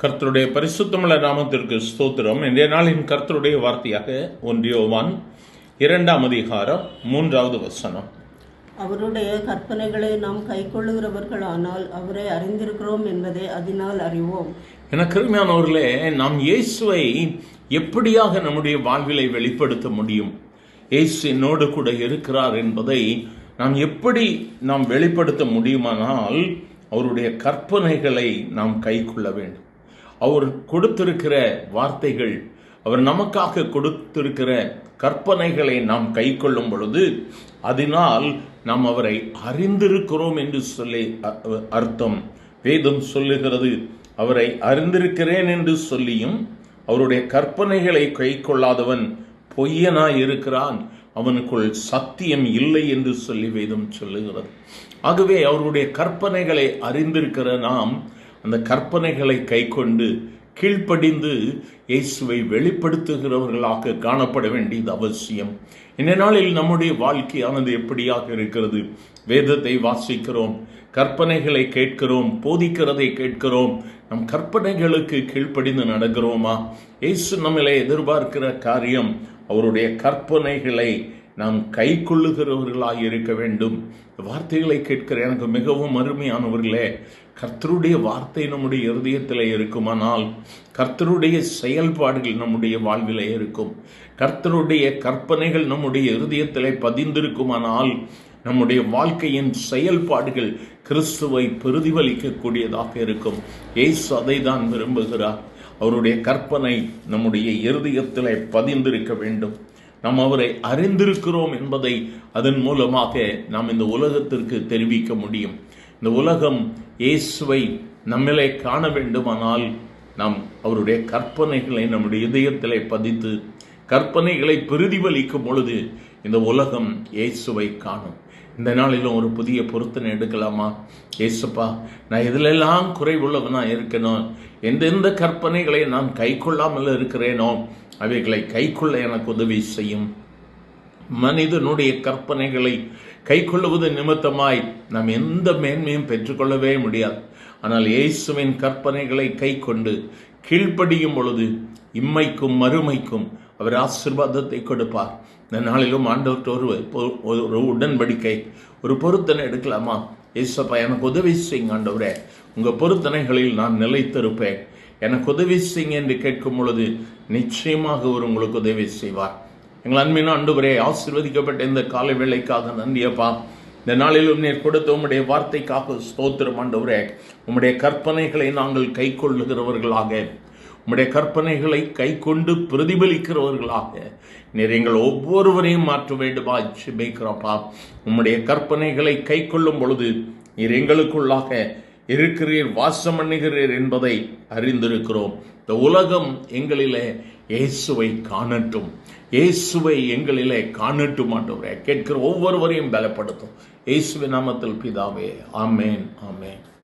கர்த்தருடைய பரிசுத்தமுள்ள நாமத்திற்கு ஸ்தோத்திரம். இன்றைய நாளின் கர்த்தருடைய வார்த்தையாக 1 யோவான் 2ஆம் அதிகாரம் 3வது வசனம். அவருடைய கற்பனைகளை நாம் கைக்கொள்ளுகிறவர்களானால் அவரை அறிந்திருக்கிறோம் என்பதை அதனால் அறிவோம். என கருமையானவர்களே, நாம் இயேசுவை எப்படியாக நம்முடைய வாழ்விலை வெளிப்படுத்த முடியும்? இயேசு என்னோடு கூட இருக்கிறார் என்பதை எப்படி நாம் வெளிப்படுத்த முடியுமானால் அவருடைய கற்பனைகளை நாம் கைக்கொள்ள வேண்டும். அவர் கொடுத்திருக்கிற வார்த்தைகள், அவர் நமக்காக கொடுத்திருக்கிற கற்பனைகளை நாம் கைக்கொள்ளும் பொழுது அதனால் நாம் அவரை அறிந்திருக்கிறோம் என்று சொல்லி அர்த்தம். வேதம் சொல்லுகிறது, அவரை அறிந்திருக்கிறேன் என்று சொல்லியும் அவருடைய கற்பனைகளை கைக்கொள்ளாதவன் பொய்யனாய் இருக்கிறான், அவனுக்குள் சத்தியம் இல்லை என்று சொல்லி வேதம் சொல்லுகிறது. ஆகவே அவருடைய கற்பனைகளை அறிந்திருக்கிற நாம் அந்த கற்பனைகளை கைக்கொண்டு கீழ்ப்படிந்து இயேசுவை வெளிப்படுத்துகிறவர்களாக காணப்பட வேண்டியது அவசியம். இந்த நாளில் நம்முடைய வாழ்க்கையானது எப்படியாக இருக்கிறது? வேதத்தை வாசிக்கிறோம், கற்பனைகளை கேட்கிறோம், போதிக்கிறதை கேட்கிறோம். நம் கற்பனைகளுக்கு கீழ்ப்படிந்து நடக்கிறோமா? இயேசு நம்மளை எதிர்பார்க்கிற காரியம் அவருடைய கற்பனைகளை நாம் கை கொள்ளுகிறவர்களாக இருக்க வேண்டும். வார்த்தைகளை கேட்கிற எனக்கு மிகவும் அருமையானவர்களே, கர்த்தருடைய வார்த்தை நம்முடைய இருதயத்தில் இருக்குமானால் கர்த்தருடைய செயல்பாடுகள் நம்முடைய வாழ்விலே இருக்கும். கர்த்தருடைய கற்பனைகள் நம்முடைய இருதயத்தில் பதிந்திருக்குமானால் நம்முடைய வாழ்க்கையின் செயல்பாடுகள் கிறிஸ்துவை பிரதிபலிக்கக்கூடியதாக இருக்கும். இயேசு அதை தான் விரும்புகிறார். அவருடைய கற்பனை நம்முடைய இருதயத்தில் பதிந்திருக்க வேண்டும். நாம் அவரை அறிந்திருக்கிறோம் என்பதை அதன் மூலமாக நாம் இந்த உலகத்திற்கு தெரிவிக்க முடியும். இந்த உலகம் இயேசுவை நம்மிலே காண வேண்டுமானால் நாம் அவருடைய கற்பனைகளை நம்முடைய இதயத்திலே பதித்து கற்பனைகளை பிரதிபலிக்கும் பொழுது இந்த உலகம் இயேசுவை காணும். இந்த நாளிலும் ஒரு புதிய பொருத்தனை எடுக்கலாமா? இயேசுப்பா, நான் இதிலெல்லாம் குறைவுள்ளவனா இருக்கணும், எந்தெந்த கற்பனைகளை நான் கை கொள்ளாமல் இருக்கிறேனோ அவைகளை கைக்கொள்ள எனக்கு உதவி செய்யும். மனிதனுடைய கற்பனைகளை கை கொள்ளுவது நிமித்தமாய் நாம் எந்த மேன்மையும் பெற்றுக்கொள்ளவே முடியாது. ஆனால் இயேசுவின் கற்பனைகளை கை கொண்டு கீழ்ப்படியும் பொழுது இம்மைக்கும் மறுமைக்கும் அவர் ஆசீர்வாதத்தை கொடுப்பார். இந்த நாளிலும் ஆண்டவர்கிட்ட ஒரு உடன்படிக்கை, ஒரு பொருத்தனை எடுக்கலாமா? இயேசுப்பா, எனக்கு உதவி செய்யுங்க ஆண்டவரே, உங்கள் பொருத்தனைகளில் நான் நிலைத்திருப்பேன், எனக்கு உதவி செய்யுங்க என்று கேட்கும் பொழுது நிச்சயமாக அவர் உங்களுக்கு உதவி செய்வார். எங்கள் அன்பின் ஆண்டவரே, ஆசீர்வதிக்கப்பட்ட இந்த காலை வேளைக்காக நன்றியப்பா. இந்த நாளிலும் நீர் கொடுத்த உம்முடைய வார்த்தைக்காக ஸ்தோத்திரம் ஆண்டவரே. உம்முடைய கற்பனைகளை நாங்கள் கை கொள்ளுகிறவர்களாக, உம்முடைய கற்பனைகளை கை கொண்டு பிரதிபலிக்கிறவர்களாக நீர் எங்கள் ஒவ்வொருவரையும் மாற்ற வேண்டுமா ஜெபிக்கிறோம்ப்பா. உம்முடைய கற்பனைகளை கை கொள்ளும் பொழுது நீர் எங்களுக்குள்ளாக இருக்கிறீர், வாசம் பண்ணுகிறீர் என்பதை அறிந்திருக்கிறோம். இந்த உலகம் எங்களிலே இயேசுவை காணட்டும், இயேசுவை எங்களிலே காணட்டும் ஆண்டவரே. கேட்கிற ஒவ்வொருவரையும் பலப்படுத்தும். இயேசுவின் நாமத்தில் பிதாவே, ஆமேன், ஆமேன்.